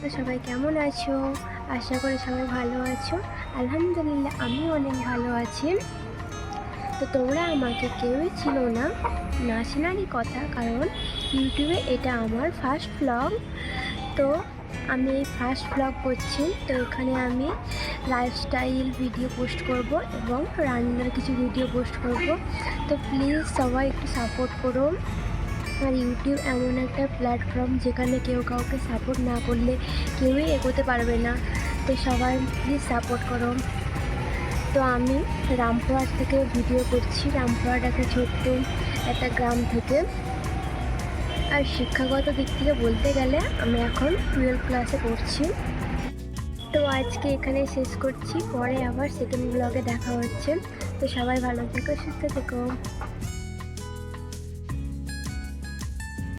তো সবাই কেমন আছো? আশা করি সবাই ভালো আছো। আলহামদুলিল্লাহ আমিও অনেক ভালো আছি। তো তোমরা আমাকে কেউই ছিল না, না চেনারই কথা, কারণ ইউটিউবে এটা আমার ফার্স্ট ব্লগ। তো আমি এই ফার্স্ট ব্লগ করছি। তো এখানে আমি লাইফস্টাইল ভিডিও পোস্ট করব এবং রান্নার কিছু ভিডিও পোস্ট করব। তো প্লিজ সবাই একটু সাপোর্ট করো। আর ইউটিউব এমন একটা প্ল্যাটফর্ম যেখানে কেউ কাউকে সাপোর্ট না করলে কেউই এগোতে পারবে না। তো সবাই প্লিজ সাপোর্ট করো। তো আমি রামপুরহাট থেকে ভিডিও করছি। রামপুরহাট একটা ছোট্ট একটা গ্রাম থেকে। আর শিক্ষাগত দিক থেকে বলতে গেলে আমি এখন 12 ক্লাসে পড়ছি। তো আজকে এখানে শেষ করছি, পরে আবার সেকেন্ড ব্লগে দেখা হচ্ছে। তো সবাই ভালো থেকো, সুস্থ থেকো।